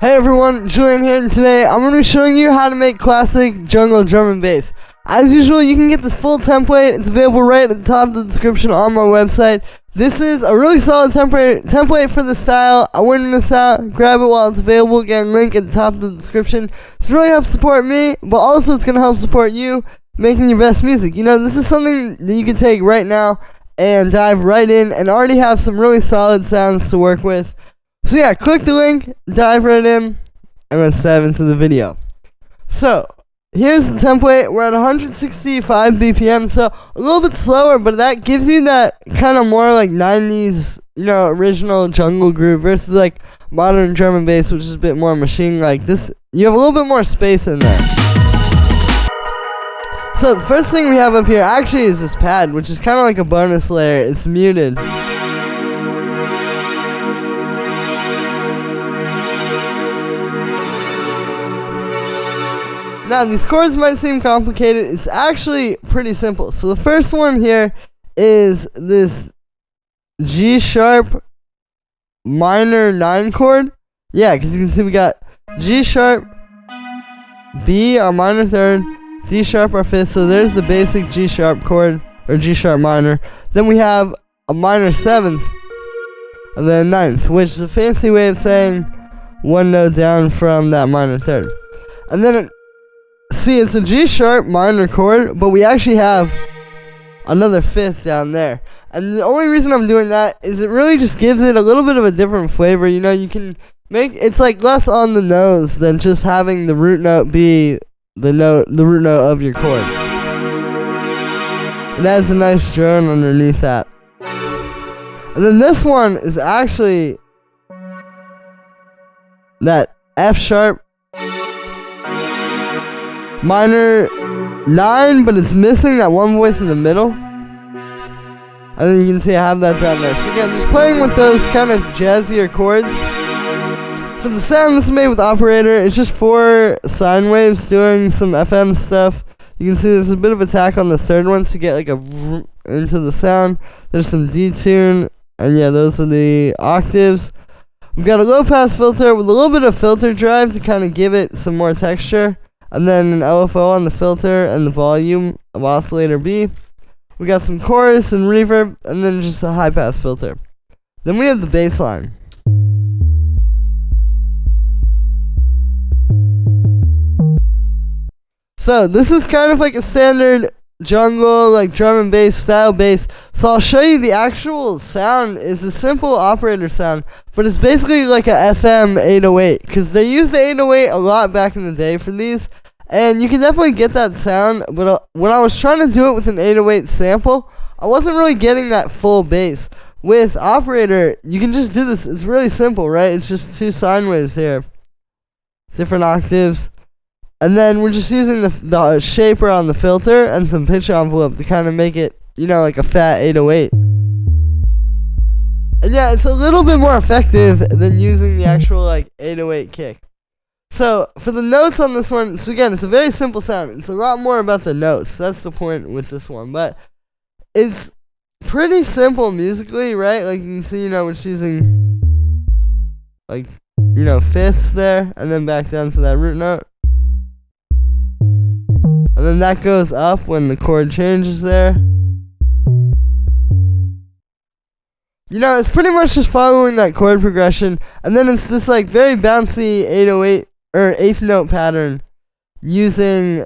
Hey everyone, Julian here, and today I'm going to be showing you how to make classic jungle drum and bass. As usual, you can get this full template. It's available right at the top of the description on my website. This is a really solid template for the style. I wouldn't miss out. Grab it while it's available. Again, link at the top of the description. This really helps support me, but also it's going to help support you making your best music. You know, this is something that you can take right now and dive right in and already have some really solid sounds to work with. So yeah, click the link, dive right in, and let's dive into the video. So, here's the template. We're at 165 BPM, so a little bit slower, but that gives you that kind of more like 90s, original jungle groove versus like modern drum and bass, which is a bit more machine-like. This, you have a little bit more space in there. So the first thing we have up here actually is this pad, which is kind of like a bonus layer. It's muted. Now, these chords might seem complicated. It's actually pretty simple. So the first one here is this G sharp minor 9 chord. Yeah, because you can see we got G sharp, B our minor third, D sharp our fifth. So there's the basic G sharp chord, or G sharp minor. Then we have a minor seventh, and then ninth, which is a fancy way of saying one note down from that minor third. And then see, it's a G sharp minor chord, but we actually have another fifth down there. And the only reason I'm doing that is it really just gives it a little bit of a different flavor. You know, you can make it's like less on the nose than just having the root note be the root note of your chord. It adds a nice drone underneath that. And then this one is actually that F sharp minor 9, but it's missing that one voice in the middle. And then you can see I have that down there. So again, just playing with those kind of jazzier chords. For the sound, this is made with Operator. It's just 4 sine waves doing some FM stuff. You can see there's a bit of attack on the third one to get like a into the sound. There's some detune, and yeah, those are the octaves. We've got a low pass filter with a little bit of filter drive to kind of give it some more texture. And then an LFO on the filter and the volume of oscillator B. We got some chorus and reverb, and then just a high pass filter. Then we have the bass line. So this is kind of like a standard jungle, like drum and bass style bass. So I'll show you the actual sound. Is a simple Operator sound, but it's basically like a FM 808, because they used the 808 a lot back in the day for these, and you can definitely get that sound. But when I was trying to do it with an 808 sample, I wasn't really getting that full bass. With Operator, you can just do this. It's really simple, right? It's just 2 sine waves here, different octaves. And then we're just using the shaper on the filter and some pitch envelope to kind of make it, like a fat 808. And yeah, it's a little bit more effective than using the actual, 808 kick. So, for the notes on this one, so again, it's a very simple sound. It's a lot more about the notes. That's the point with this one. But it's pretty simple musically, right? Like, you can see, we're just using, fifths there, and then back down to that root note. And then that goes up when the chord changes there. It's pretty much just following that chord progression. And then it's this very bouncy 808 or 8th note pattern using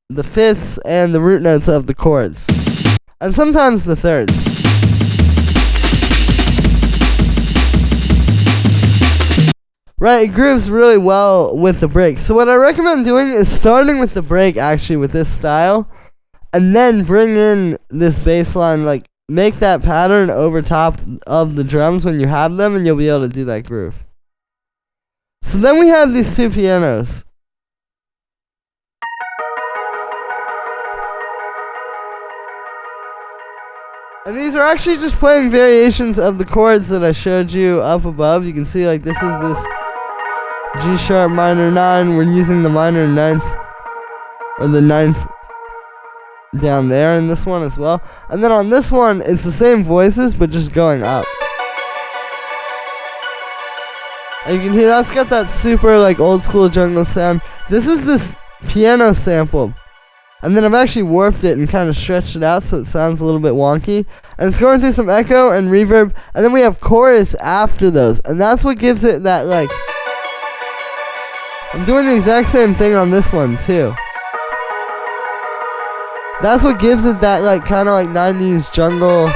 the fifths and the root notes of the chords. And sometimes the thirds. Right, it grooves really well with the break. So what I recommend doing is starting with the break, actually, with this style, and then bring in this bass line, make that pattern over top of the drums when you have them, and you'll be able to do that groove. So then we have these 2 pianos. And these are actually just playing variations of the chords that I showed you up above. You can see, this is this G sharp minor 9. We're using the minor 9th, or the 9th down there in this one as well. And then on this one, it's the same voices, but just going up. And you can hear that's got that super like old school jungle sound. This is this piano sample. And then I've actually warped it and kind of stretched it out so it sounds a little bit wonky. And it's going through some echo and reverb. And then we have chorus after those. And that's what gives it that like... I'm doing the exact same thing on this one too. That's what gives it that like kind of like 90s jungle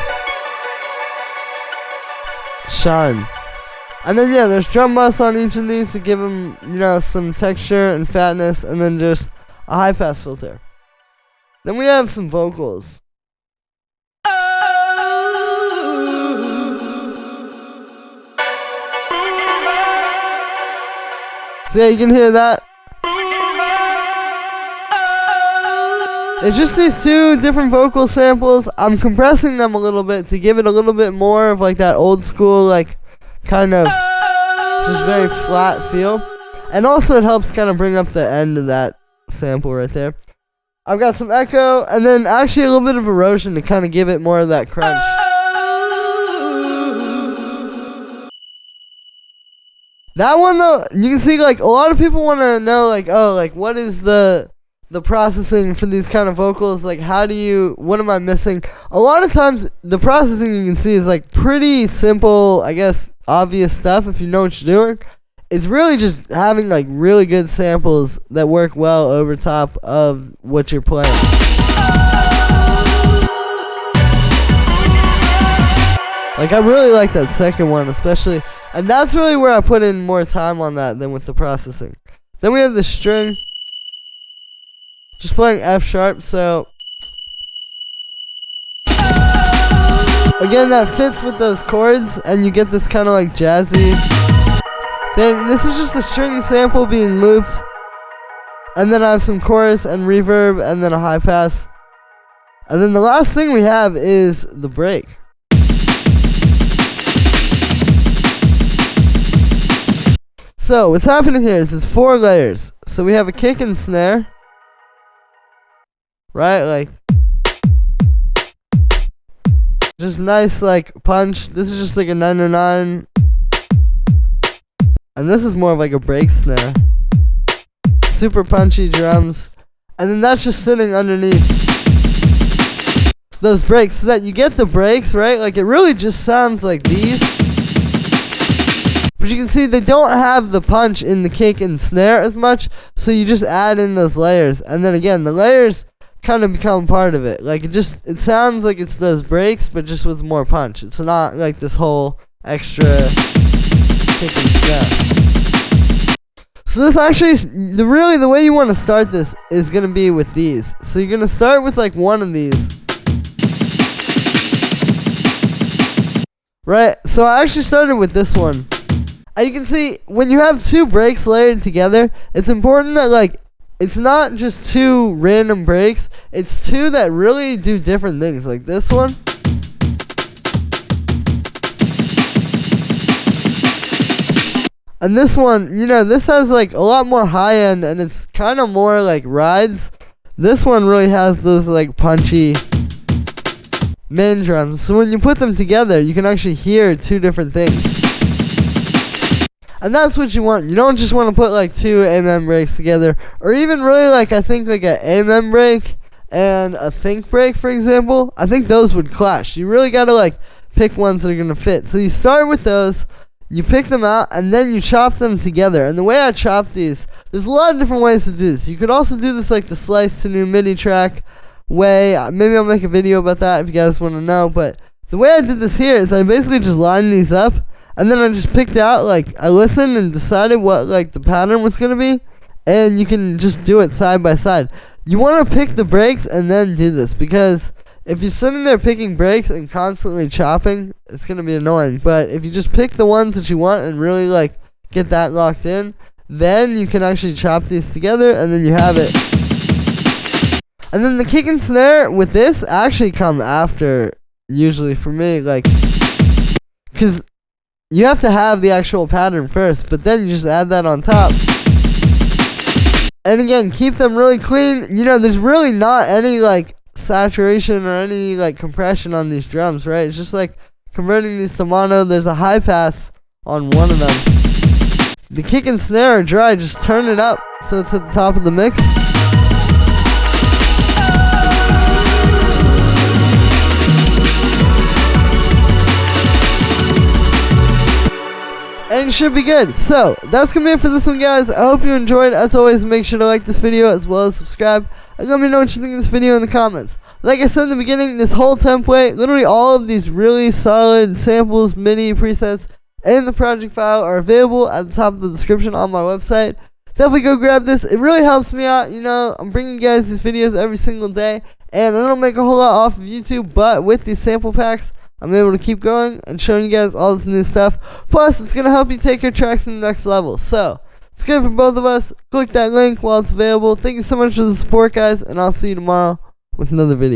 shine. And then yeah, there's drum bus on each of these to give them, you know, some texture and fatness. And then just a high pass filter. Then we have some vocals. So yeah, you can hear that. It's just these two different vocal samples. I'm compressing them a little bit to give it a little bit more of like that old school, like kind of just very flat feel. And also it helps kind of bring up the end of that sample right there. I've got some echo, and then actually a little bit of erosion to kind of give it more of that crunch. That one though, you can see like a lot of people want to know like, oh, like what is the processing for these kind of vocals? Like what am I missing? A lot of times the processing you can see is like pretty simple, I guess obvious stuff if you know what you're doing. It's really just having like really good samples that work well over top of what you're playing. Like I really like that second one especially, and that's really where I put in more time on that than with the processing. Then we have the string, just playing F sharp, so again that fits with those chords and you get this kind of like jazzy thing. This is just a string sample being looped, and then I have some chorus and reverb and then a high pass, and then the last thing we have is the break. So what's happening here is it's 4 layers. So we have a kick and snare, right? Like just nice like punch. This is just like a 909. And this is more of like a break snare. Super punchy drums. And then that's just sitting underneath those breaks so that you get the breaks, right? Like it really just sounds like these. But you can see they don't have the punch in the kick and snare as much. So you just add in those layers. And then again, the layers kind of become part of it. Like it sounds like it's those breaks, but just with more punch. It's not like this whole extra kick and snare. So this actually, the way you want to start this is going to be with these. So you're going to start with like one of these. Right, so I actually started with this one. And you can see, when you have 2 breaks layered together, it's important that like, it's not just 2 random breaks, it's 2 that really do different things, like this one. And this one, you know, this has like a lot more high end and it's kind of more like rides. This one really has those like punchy main drums. So when you put them together, you can actually hear 2 different things. And that's what you want. You don't just want to put like 2 amen breaks together, or even really like I think like an amen break and a think break, for example. I think those would clash. You really got to like pick ones that are going to fit. So you start with those, you pick them out, and then you chop them together. And the way I chop these, there's a lot of different ways to do this. You could also do this like the slice to new MIDI track way. Maybe I'll make a video about that if you guys want to know. But the way I did this here is I basically just lined these up, and then I just picked out, like, I listened and decided what, like, the pattern was going to be. And you can just do it side by side. You want to pick the breaks and then do this, because if you're sitting there picking breaks and constantly chopping, it's going to be annoying. But if you just pick the ones that you want and really, like, get that locked in, then you can actually chop these together, and then you have it. And then the kick and snare with this actually come after, usually for me, like, because you have to have the actual pattern first, but then you just add that on top. And again, keep them really clean. You know, there's really not any, like, saturation or any, like, compression on these drums, right? It's just, like, converting these to mono. There's a high pass on one of them. the kick and snare are dry, just turn it up so it's at the top of the mix. And it should be good. So that's gonna be it for this one, guys. I hope you enjoyed. As always, make sure to like this video as well as subscribe, and let me know what you think of this video in the comments. Like I said in the beginning, this whole template, literally all of these really solid samples, MIDI presets in the project file are available at the top of the description on my website. Definitely go grab this. It really helps me out. You know, I'm bringing you guys these videos every single day, and I don't make a whole lot off of YouTube, but with these sample packs, I'm able to keep going and showing you guys all this new stuff. Plus, it's going to help you take your tracks to the next level. So, it's good for both of us. Click that link while it's available. Thank you so much for the support, guys, and I'll see you tomorrow with another video.